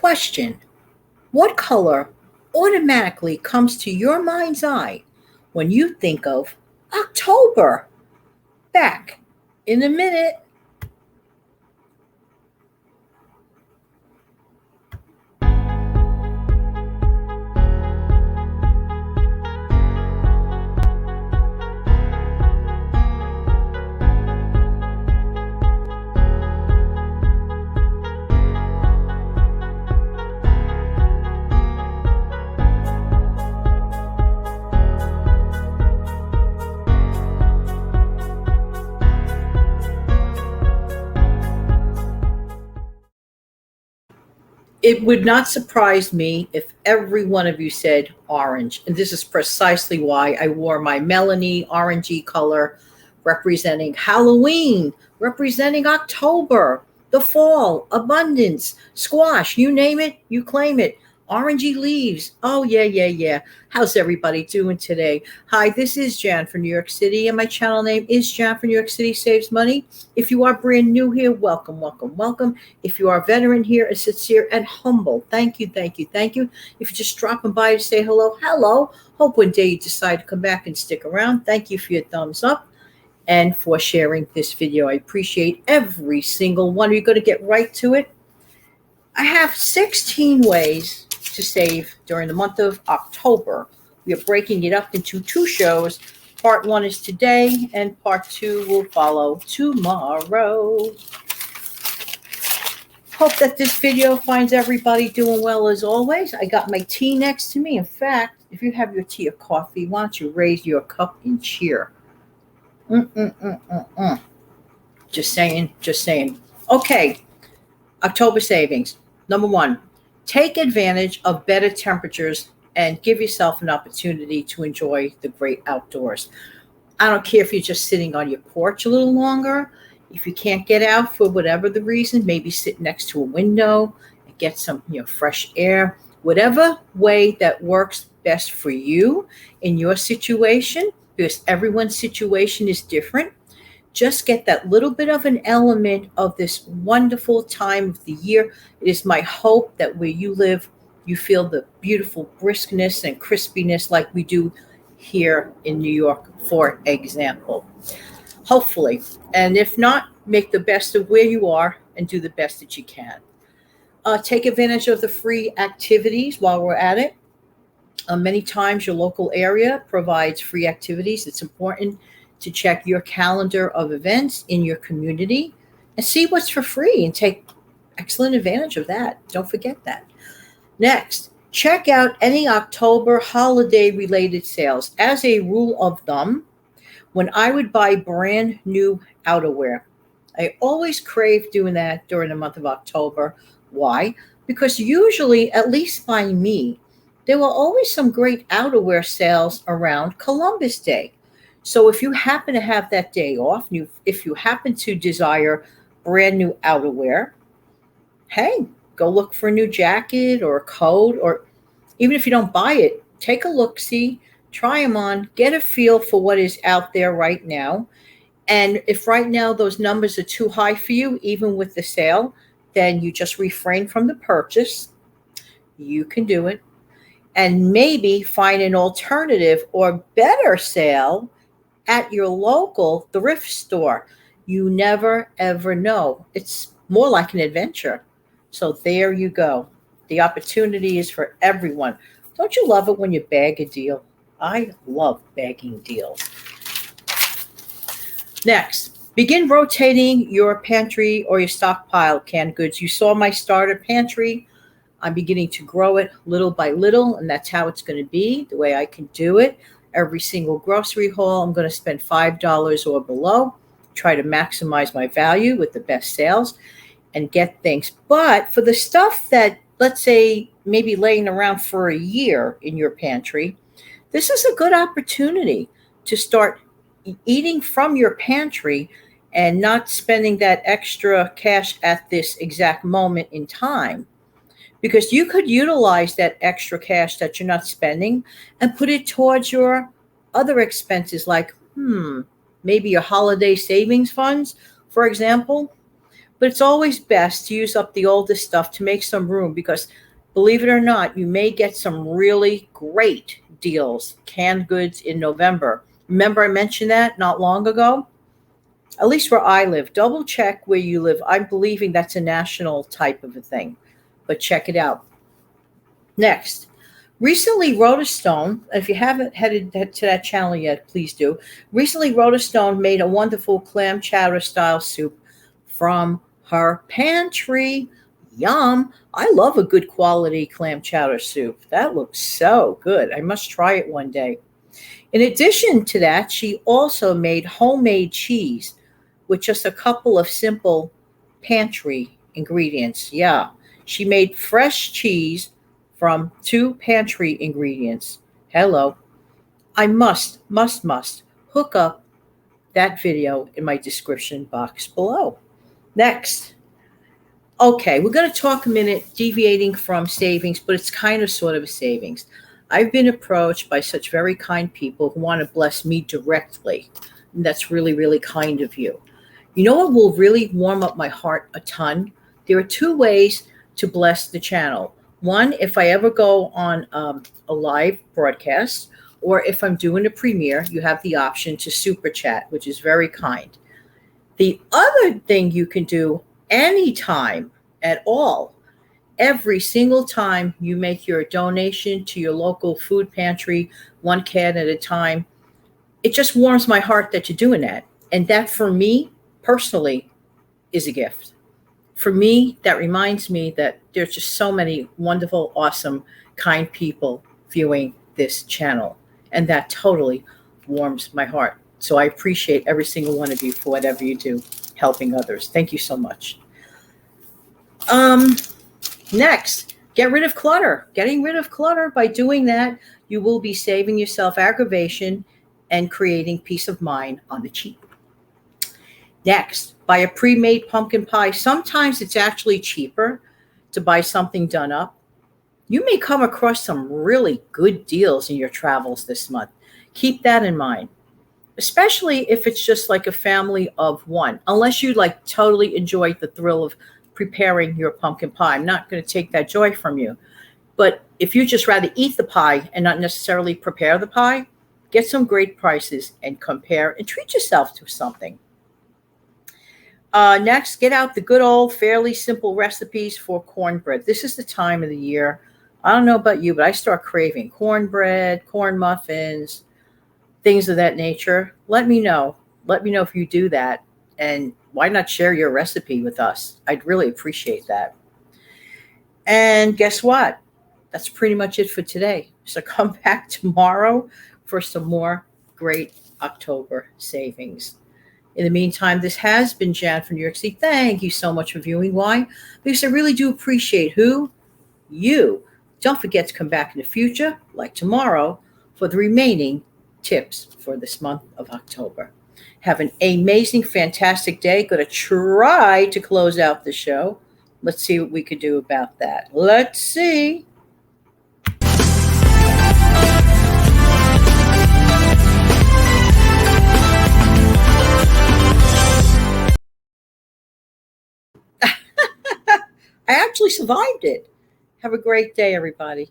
Question: what color automatically comes to your mind's eye when you think of October? Back in a minute. It would not surprise me if every one of you said orange. And this is precisely why I wore my Melanie orangey color, representing Halloween, representing October, the fall, abundance, squash, you name it, you claim it. Orangey leaves. Oh, yeah, yeah, yeah. How's everybody doing today? Hi, this is Jan from New York City, and my channel name is Jan from New York City Saves Money. If you are brand new here, welcome, welcome, welcome. If you are a veteran here, a sincere and humble, thank you, thank you, thank you. If you're just dropping by to say hello, hello. Hope one day you decide to come back and stick around. Thank you for your thumbs up and for sharing this video. I appreciate every single one. We're going to get right to it. I have 16 ways to save during the month of October. We are breaking it up into two shows. Part one is today, and part two will follow tomorrow. Hope that this video finds everybody doing well as always. I got my tea next to me. In fact, if you have your tea or coffee, why don't you raise your cup and cheer? Just saying, just saying. Okay, October savings. Number one, take advantage of better temperatures and give yourself an opportunity to enjoy the great outdoors. I don't care if you're just sitting on your porch a little longer. If you can't get out for whatever the reason, maybe sit next to a window and get some, fresh air. Whatever way that works best for you in your situation, because everyone's situation is different. Just get that little bit of an element of this wonderful time of the year. It is my hope that where you live, you feel the beautiful briskness and crispiness like we do here in New York, for example. Hopefully. And if not, make the best of where you are and do the best that you can. Take advantage of the free activities while we're at it. Many times your local area provides free activities. It's important to check your calendar of events in your community and see what's for free and take excellent advantage of that. Don't forget that. Next, check out any October holiday-related sales. As a rule of thumb, when I would buy brand new outerwear, I always crave doing that during the month of October. Why? Because usually, at least by me, there were always some great outerwear sales around Columbus Day. So if you happen to have that day off, if you happen to desire brand new outerwear, hey, go look for a new jacket or a coat, or even if you don't buy it, take a look, see, try them on, get a feel for what is out there right now. And if right now those numbers are too high for you, even with the sale, then you just refrain from the purchase. You can do it. And maybe find an alternative or better sale at your local thrift store. You never, ever know. It's more like an adventure. So there you go. The opportunity is for everyone. Don't you love it when you bag a deal? I love bagging deals. Next, begin rotating your pantry or your stockpile canned goods. You saw my starter pantry. I'm beginning to grow it little by little, and that's how it's going to be, the way I can do it. Every single grocery haul, I'm going to spend $5 or below, try to maximize my value with the best sales and get things. But for the stuff that, let's say, maybe laying around for a year in your pantry, this is a good opportunity to start eating from your pantry and not spending that extra cash at this exact moment in time. Because you could utilize that extra cash that you're not spending and put it towards your other expenses, like maybe your holiday savings funds, for example. But it's always best to use up the oldest stuff to make some room because, believe it or not, you may get some really great deals, canned goods in November. Remember I mentioned that not long ago? At least where I live. Double check where you live. I'm believing that's a national type of a thing, but check it out. Next, recently RHODA Stone, if you haven't headed to that channel yet, please do. Recently, RHODA Stone made a wonderful clam chowder style soup from her pantry. Yum. I love a good quality clam chowder soup. That looks so good. I must try it one day. In addition to that, she also made homemade cheese with just a couple of simple pantry ingredients. Yeah, she made fresh cheese from 2 pantry ingredients. Hello. I must hook up that video in my description box below. Next. Okay, we're going to talk a minute deviating from savings, but it's kind of sort of a savings. I've been approached by such very kind people who want to bless me directly. And that's really, really kind of you. You know what will really warm up my heart a ton? There are 2 ways to bless the channel. One, if I ever go on a live broadcast, or if I'm doing a premiere, you have the option to super chat, which is very kind. The other thing you can do anytime at all, every single time you make your donation to your local food pantry, 1 can at a time, it just warms my heart that you're doing that. And that for me, personally, is a gift. For me, that reminds me that there's just so many wonderful, awesome, kind people viewing this channel. And that totally warms my heart. So I appreciate every single one of you for whatever you do, helping others. Thank you so much. Next, get rid of clutter. Getting rid of clutter, by doing that, you will be saving yourself aggravation and creating peace of mind on the cheap. Next, buy a pre-made pumpkin pie. Sometimes it's actually cheaper to buy something done up. You may come across some really good deals in your travels this month. Keep that in mind, especially if it's just like a family of 1, unless you like totally enjoy the thrill of preparing your pumpkin pie. I'm not going to take that joy from you. But if you just rather eat the pie and not necessarily prepare the pie, get some great prices and compare and treat yourself to something. Next, get out the good old, fairly simple recipes for cornbread. This is the time of the year. I don't know about you, but I start craving cornbread, corn muffins, things of that nature. Let me know. Let me know if you do that. And why not share your recipe with us? I'd really appreciate that. And guess what? That's pretty much it for today. So come back tomorrow for some more great October savings. In the meantime, this has been Jan from New York City. Thank you so much for viewing. Why? Because I really do appreciate who? You. Don't forget to come back in the future, like tomorrow, for the remaining tips for this month of October. Have an amazing, fantastic day. Going to try to close out the show. Let's see what we could do about that. Let's see. I actually survived it. Have a great day, everybody.